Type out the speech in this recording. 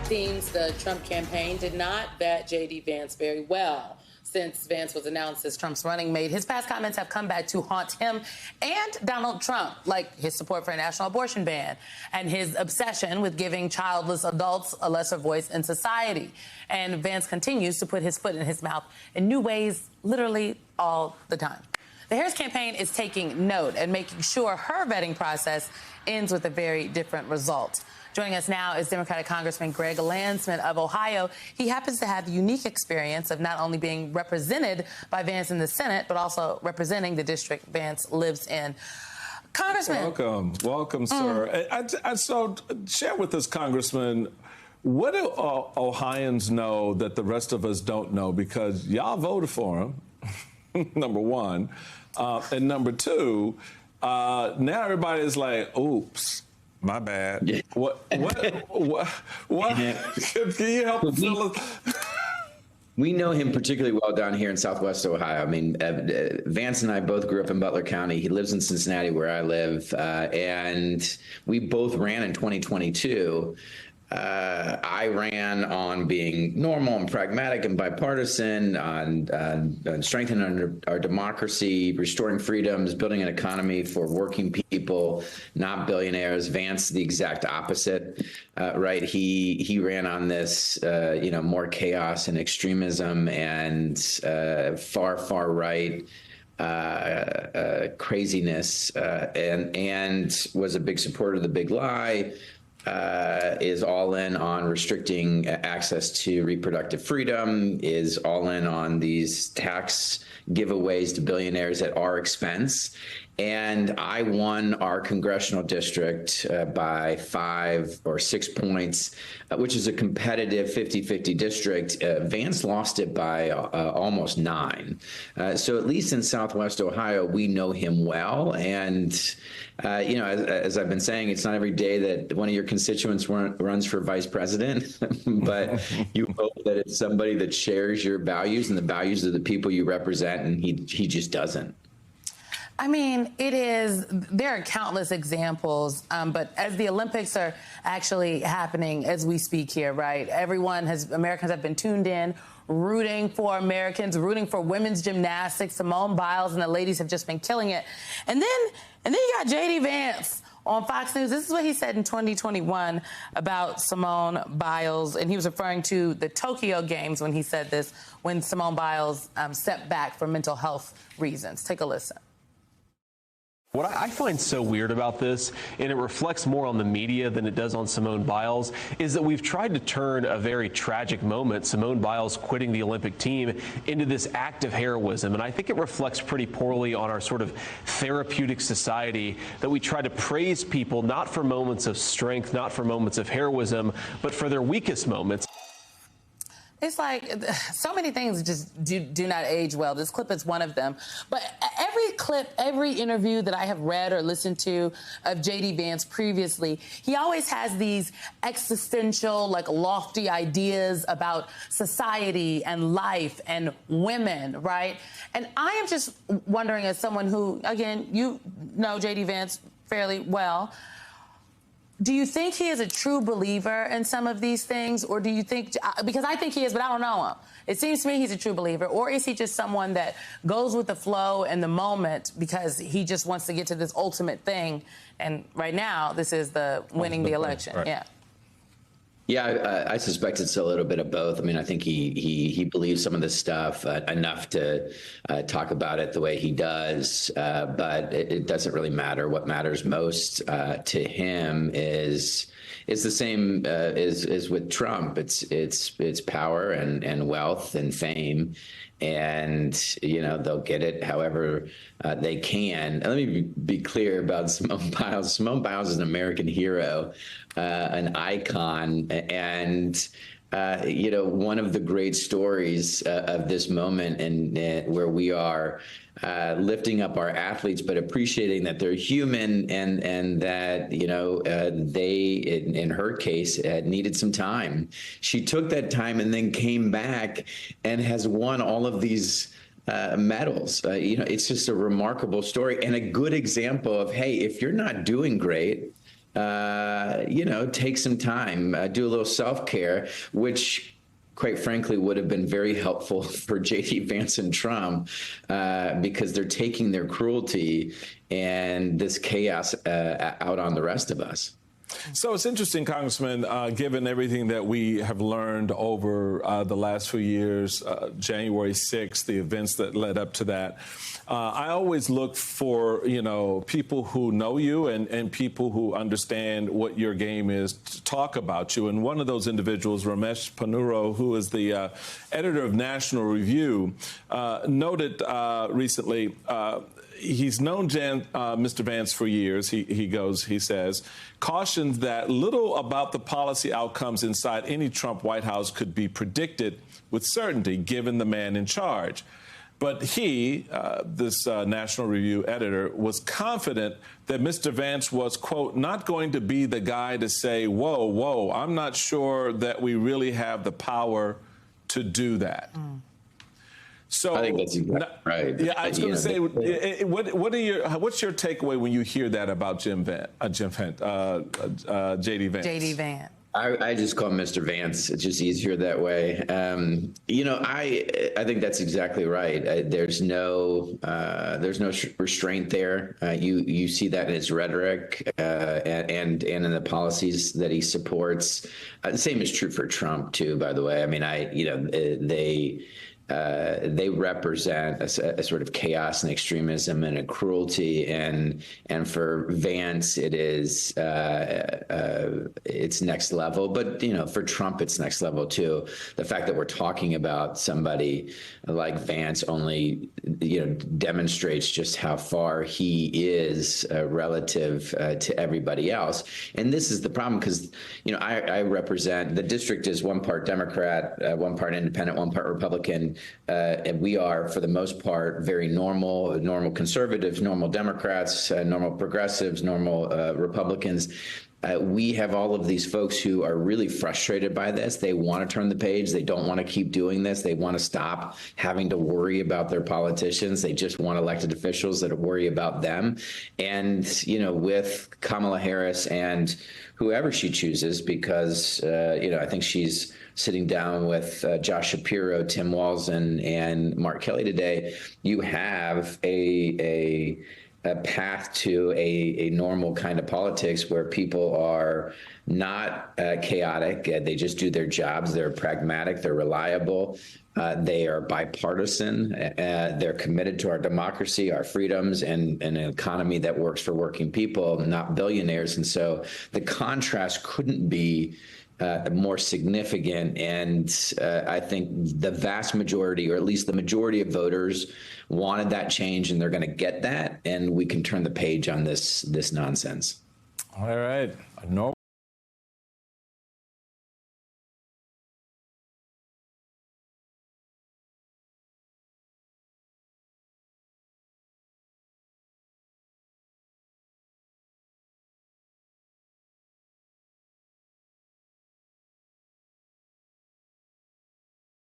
seems the Trump campaign did not vet J.D. Vance very well. Since Vance was announced as Trump's running mate, his past comments have come back to haunt him and Donald Trump, like his support for a national abortion ban and his obsession with giving childless adults a lesser voice in society. And Vance continues to put his foot in his mouth in new ways, literally all the time. The Harris campaign is taking note and making sure her vetting process ends with a very different result. Joining us now is Democratic Congressman Greg Landsman of Ohio. He happens to have the unique experience of not only being represented by Vance in the Senate, but also representing the district Vance lives in. Congressman. Welcome, sir. So share with us, Congressman, what do Ohioans know that the rest of us don't know? Because y'all voted for him, number one. And number two, now everybody is like, oops. My bad. Yeah. What? Can you help fill us? We know him particularly well down here in Southwest Ohio. I mean, Vance and I both grew up in Butler County. He lives in Cincinnati, where I live, and we both ran in 2022. I ran on being normal and pragmatic and bipartisan, on strengthening our democracy, restoring freedoms, building an economy for working people, not billionaires. Vance, the exact opposite, right? He ran on this, more chaos and extremism and far right craziness, and was a big supporter of the big lie. Is all in on restricting access to reproductive freedom, is all in on these tax giveaways to billionaires at our expense. And I won our congressional district by 5 or 6 points, which is a competitive 50-50 district. Vance lost it by almost 9. So at least in Southwest Ohio, we know him well. And, as I've been saying, it's not every day that one of your constituents runs for vice president, but you hope that it's somebody that shares your values and the values of the people you represent, and he just doesn't. I mean, there are countless examples, but as the Olympics are actually happening as we speak here, right? Americans have been tuned in, rooting for Americans, rooting for women's gymnastics. Simone Biles and the ladies have just been killing it. And then you got J.D. Vance on Fox News. This is what he said in 2021 about Simone Biles, and he was referring to the Tokyo Games when he said this, when Simone Biles stepped back for mental health reasons. Take a listen. What I find so weird about this, and it reflects more on the media than it does on Simone Biles, is that we've tried to turn a very tragic moment, Simone Biles quitting the Olympic team, into this act of heroism. And I think it reflects pretty poorly on our sort of therapeutic society that we try to praise people not for moments of strength, not for moments of heroism, but for their weakest moments. It's like so many things just do not age well. This clip is one of them. But every clip, every interview that I have read or listened to of J.D. Vance previously, he always has these existential, lofty ideas about society and life and women, right? And I am just wondering, as someone who, again, you know J.D. Vance fairly well, do you think he is a true believer in some of these things? Or do you think, because I think he is, but I don't know him. It seems to me he's a true believer. Or is he just someone that goes with the flow and the moment because he just wants to get to this ultimate thing? And right now, this is the winning the election. Right. Yeah. Yeah, I suspect it's a little bit of both. I mean, I think he believes some of this stuff enough to talk about it the way he does, but it doesn't really matter. What matters most to him is the same as with Trump. It's power and wealth and fame. And, they'll get it however they can. And let me be clear about Simone Biles. Simone Biles is an American hero, an icon, and one of the great stories of this moment, and where we are lifting up our athletes, but appreciating that they're human, and that they, in her case, needed some time. She took that time and then came back and has won all of these medals. It's just a remarkable story and a good example of, hey, if you're not doing great, take some time, do a little self-care, which quite frankly would have been very helpful for J.D. Vance and Trump, because they're taking their cruelty and this chaos out on the rest of us. So it's interesting, Congressman, given everything that we have learned over the last few years, January 6th, the events that led up to that. I always look for, people who know you and people who understand what your game is to talk about you. And one of those individuals, Ramesh Ponnuru, who is the editor of National Review, noted recently, he's known Mr. Vance for years. He says, cautions that little about the policy outcomes inside any Trump White House could be predicted with certainty, given the man in charge. But he, this National Review editor, was confident that Mr. Vance was, quote, not going to be the guy to say, whoa, I'm not sure that we really have the power to do that. So I think that's exactly right. Yeah, I was going to say, what's your takeaway when you hear that about J.D. Vance? J.D. Vance. I just call him Mr. Vance. It's just easier that way. I think that's exactly right. There's no restraint there. You see that in his rhetoric and in the policies that he supports. The same is true for Trump too, by the way. I mean, they represent a sort of chaos and extremism and a cruelty, and for Vance it is it's next level. But for Trump it's next level too. The fact that we're talking about somebody like Vance only demonstrates just how far he is relative to everybody else. And this is the problem, because I represent, the district is one part Democrat, one part independent, one part Republican. And we are, for the most part, very normal conservatives, normal Democrats, normal progressives, normal Republicans. We have all of these folks who are really frustrated by this. They want to turn the page. They don't want to keep doing this. They want to stop having to worry about their politicians. They just want elected officials that worry about them. And, with Kamala Harris and whoever she chooses, because, I think she's sitting down with Josh Shapiro, Tim Walz, and Mark Kelly today, you have a path to a normal kind of politics where people are not chaotic. They just do their jobs. They're pragmatic. They're reliable. They are bipartisan. They're committed to our democracy, our freedoms, and an economy that works for working people, not billionaires. And so the contrast couldn't be more significant. And I think the vast majority, or at least the majority of voters, wanted that change, and they're going to get that. And we can turn the page on this nonsense. All right.